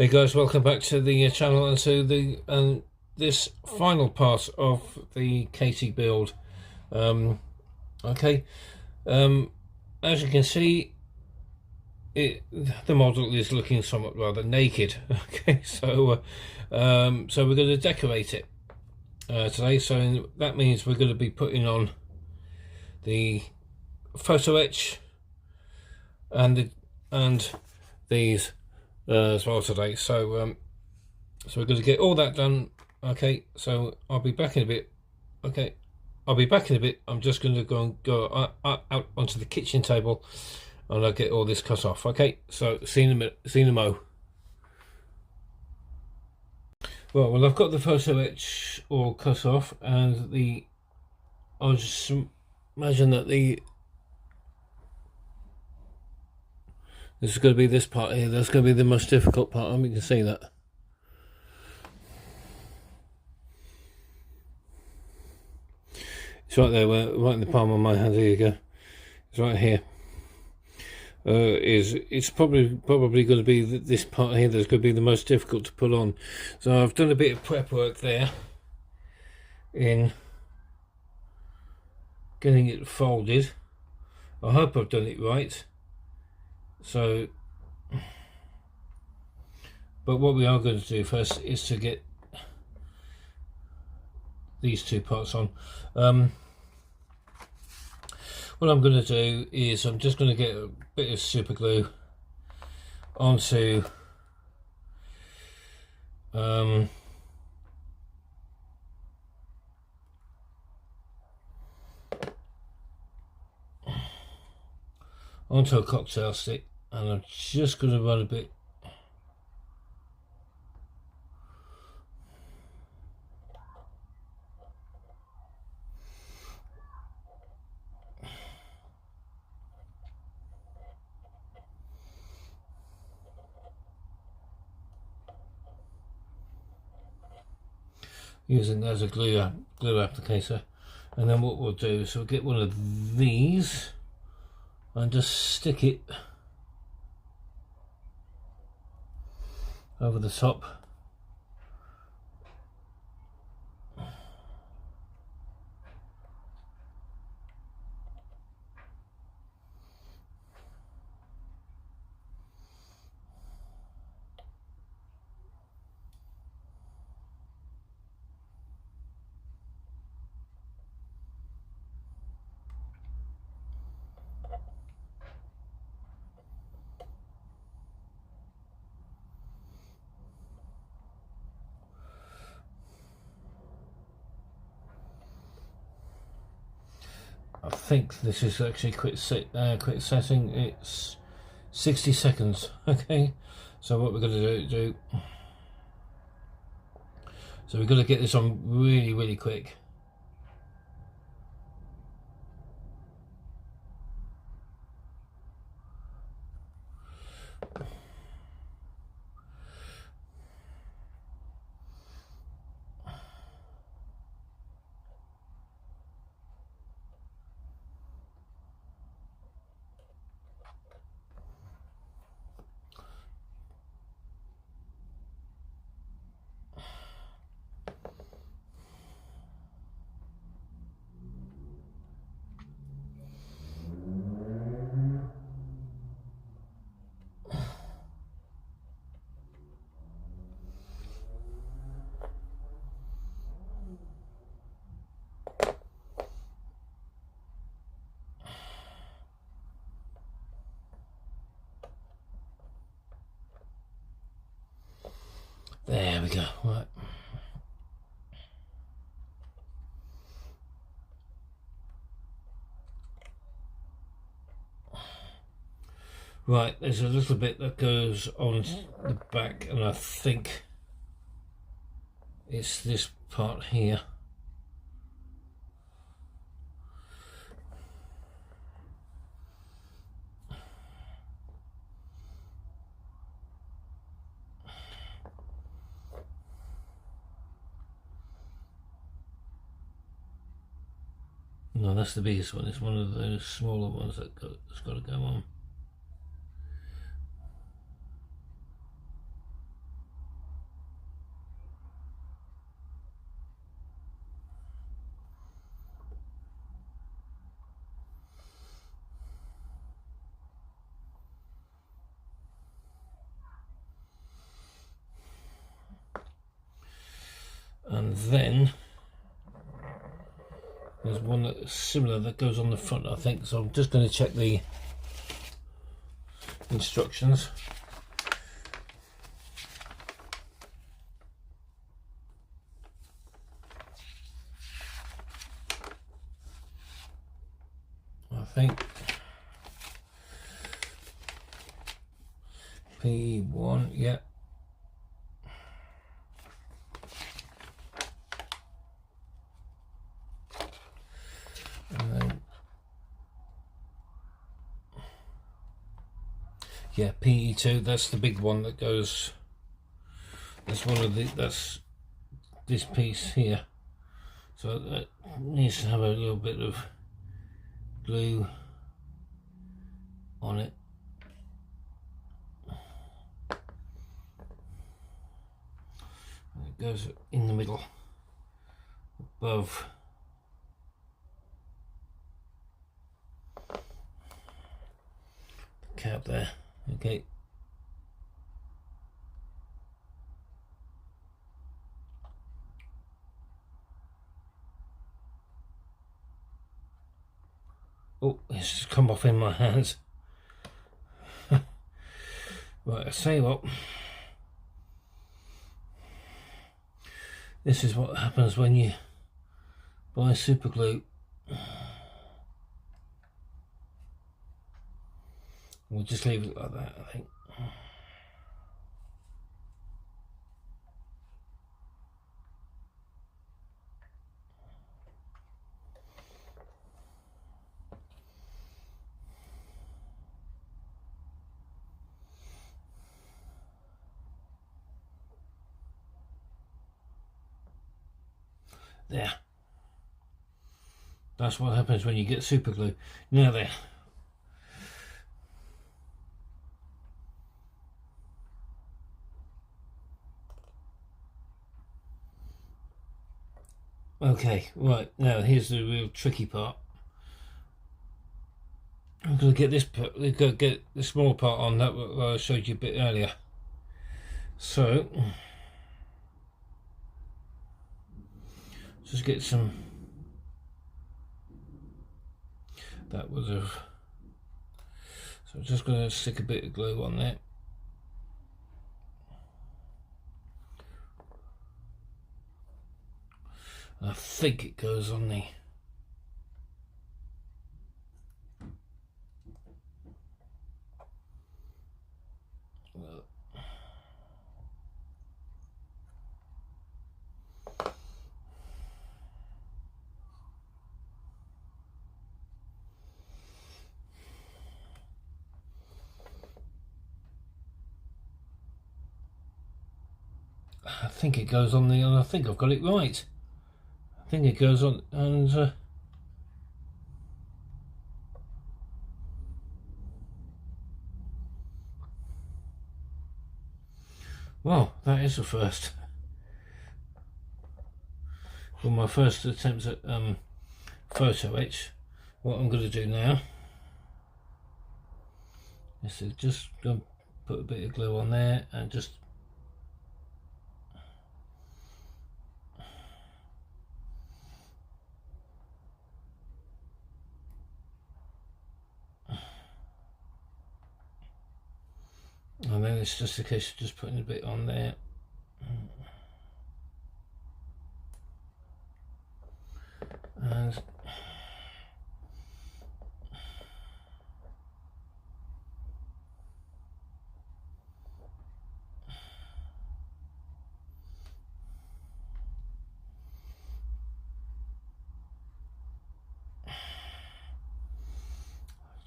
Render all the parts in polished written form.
Hey guys, welcome back to the channel and to the this final part of the Katie build. Okay, as you can see, the model is looking somewhat rather naked. Okay, so so we're going to decorate it today. So that means we're going to be putting on the photo etch and these as well today. So so we're going to get all that done. Okay, so I'll be back in a bit. Okay, I'll be back in a bit. I'm just going to go out onto the kitchen table and I'll get all this cut off. Okay, so see you in a minute. See you in a mo. Well, I've got the photo etch all cut off, and I'll just imagine that this is going to be this part here. That's going to be the most difficult part. You can see that. It's right there, right in the palm of my hand. Here you go. It's right here. It's probably going to be this part here that's going to be the most difficult to put on. So I've done a bit of prep work there in getting it folded. I hope I've done it right. So, but what we are going to do first is to get these two parts on. What I'm going to do is I'm just going to get a bit of super glue onto onto a cocktail stick, and I'm just going to run a bit using as a glue applicator. And then what we'll do is we'll get one of these and just stick it over the top. I think this is actually quick setting. It's 60 seconds. Okay, so what we're going to do so we're going to get this on really quick. There we go. Right. Right, there's a little bit that goes on the back, and I think it's this part here. No, that's the biggest one. It's one of those smaller ones that's got to go on. And then there's one that's similar that goes on the front, I think. So I'm just going to check the instructions. I think P1, yeah. And then, yeah, PE2, that's the big one that goes, that's one of the, that's this piece here. So that needs to have a little bit of glue on it. And it goes in the middle above the cap there. Okay. Oh, it's just come off in my hands. Right, I say what. This is what happens when you buy super glue. We'll just leave it like that, I think. There. That's what happens when you get super glue. Now there. Okay, right, now here's the real tricky part. I'm going to get this part, we've got to get the small part on that I showed you a bit earlier. So, just get some, that was a, so I'm just going to stick a bit of glue on there. I think it goes on the, I think it goes on the, and I think I've got it right. I think it goes on, and well, that is a first. For my first attempt at photo etch, what I'm going to do now is to just go put a bit of glue on there and just and then it's just a case of just putting a bit on there. And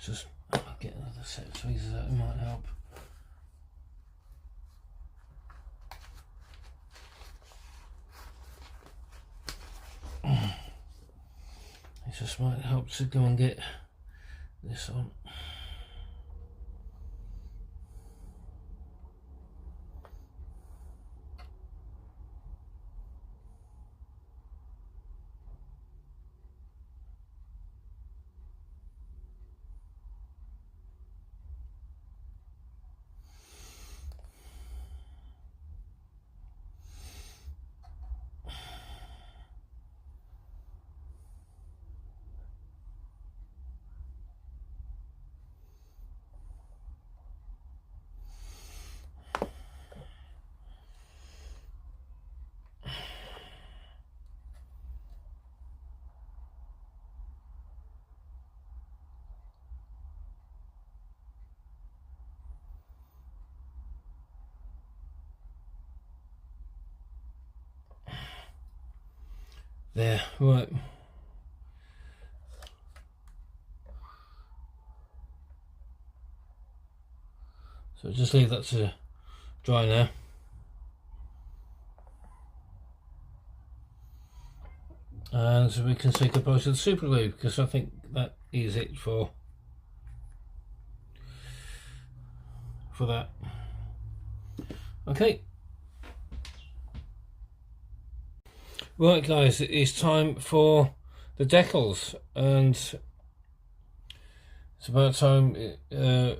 just get another set of tweezers out, it might help. It just might help to go and get this on. There, right. So just leave that to dry now. And so we can say goodbye to the super glue, because I think that is it for that. Okay. Right guys, it's time for the decals, and it's about time we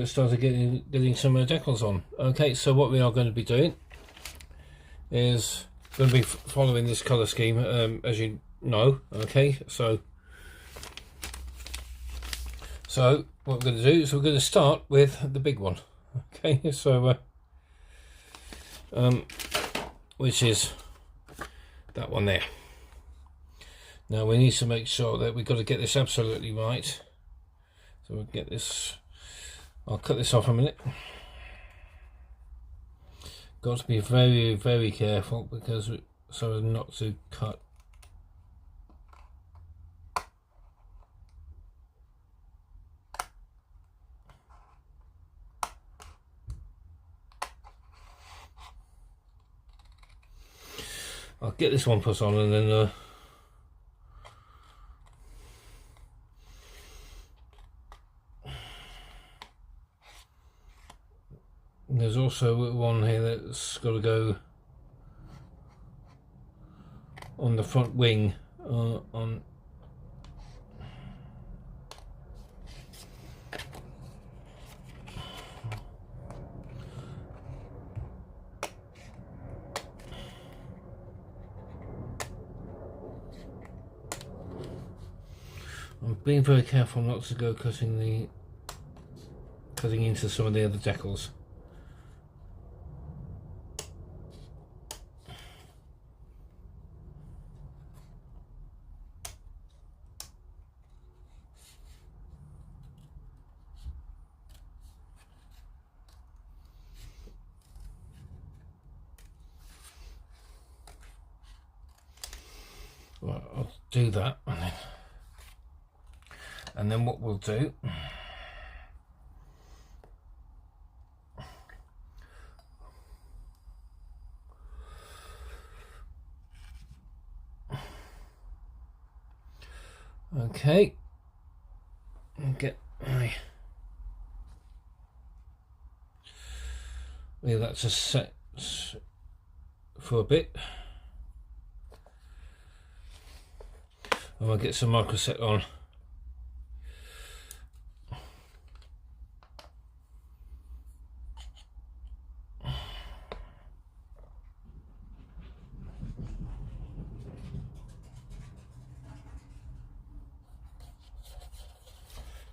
started getting some decals on. Okay, so what we are going to be doing is going to be following this colour scheme, as you know. Okay, so what we're going to do is we're going to start with the big one. Okay, so which is that one there. Now we need to make sure that we've got to get this absolutely right. So we'll get this, I'll cut this off a minute. Got to be very, very careful, because so as not to cut. I'll get this one put on, and then there's also one here that's got to go on the front wing, on I'm being very careful not to go cutting into some of the other decals. Right, I'll do that, and then what we'll do, okay, get my, leave that to set for a bit, and we'll get some microset on.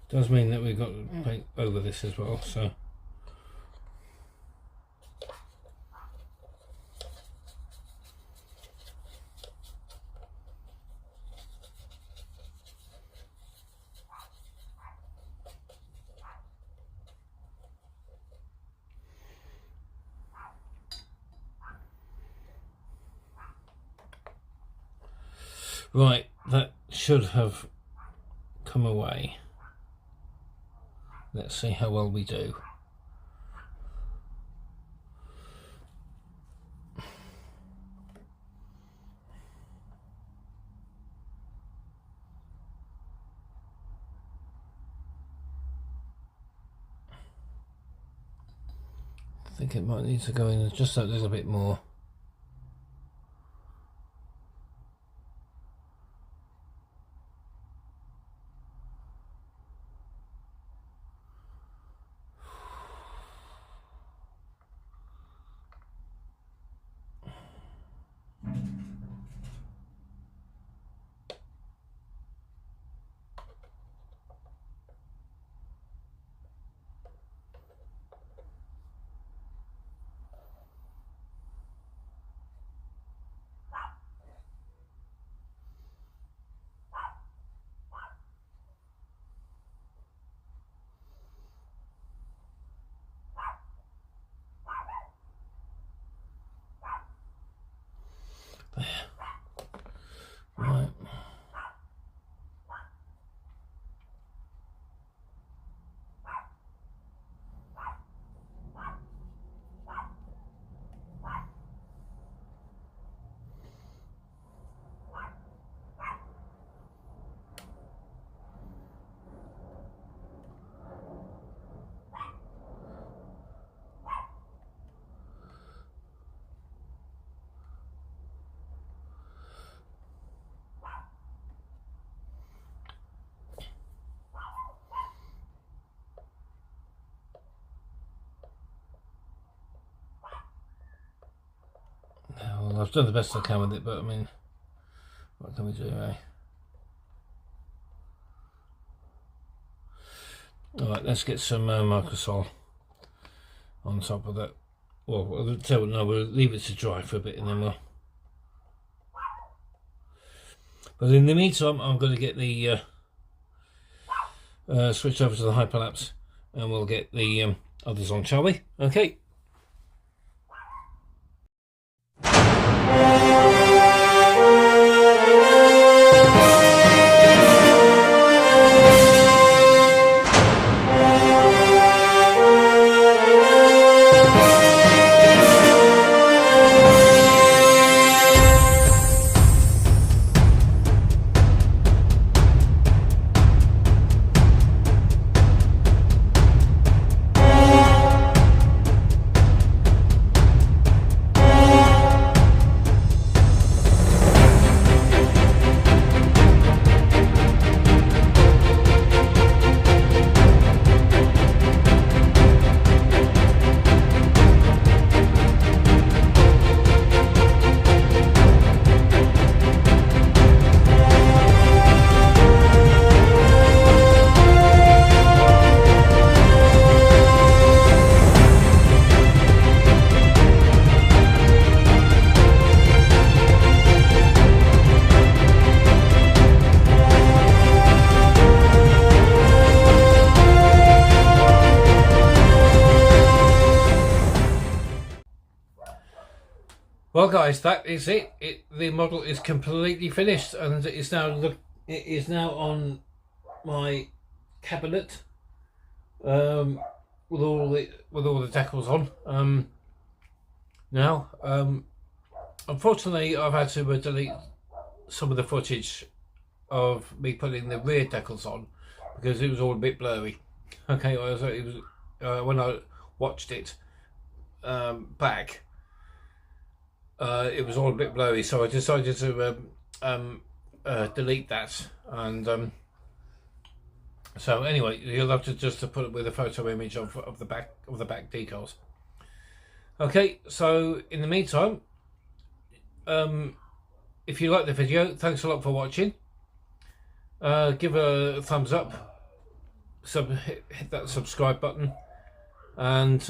Does mean that we've got to paint over this as well, so right, that should have come away. Let's see how well we do. I think it might need to go in just a little bit more. Well, I've done the best I can with it, but I mean, what can we do, eh? Alright, let's get some Microsol on top of that. Well, we'll leave it to dry for a bit and then we'll... But in the meantime, I'm going to get the switch over to the hyperlapse and we'll get the others on, shall we? Okay. Well, guys, that is it. The model is completely finished, and it is now on my cabinet with all the decals on. Unfortunately, I've had to delete some of the footage of me putting the rear decals on because it was all a bit blurry. Okay, it was when I watched it back. It was all a bit blurry, so I decided to delete that. And so anyway, you'll have to just put it with a photo image of the back decals. Okay, so in the meantime, if you like the video, thanks a lot for watching. Give a thumbs up, hit that subscribe button, and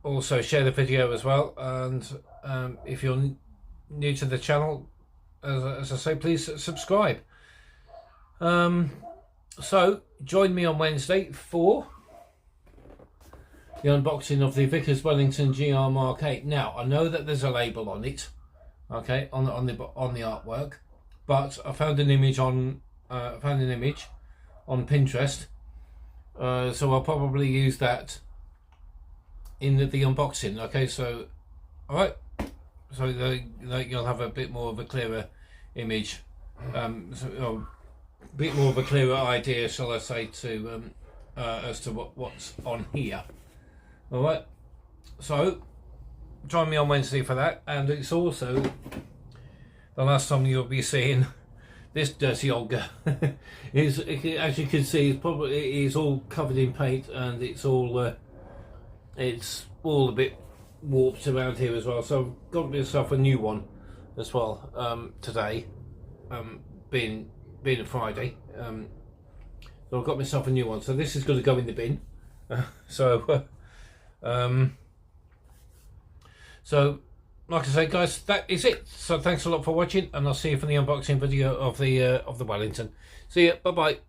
also share the video as well. And if you're new to the channel, as I say, please subscribe. So join me on Wednesday for the unboxing of the Vickers Wellington GR Mark 8. Now I know that there's a label on it, okay, on the artwork, but I found an image on Pinterest, so I'll probably use that in the unboxing. Okay, so all right, so you'll have a bit more of a clearer image, a bit more of a clearer idea, shall I say, to as to what's on here. All right, so join me on Wednesday for that, and it's also the last time you'll be seeing this dirty old girl. As you can see, it's all covered in paint, and it's all a bit warped around here as well. So I've got myself a new one as well today, being a Friday. So I've got myself a new one. So this is going to go in the bin. So like I say, guys, that is it. So thanks a lot for watching, and I'll see you for the unboxing video of the Wellington. See ya. Bye bye.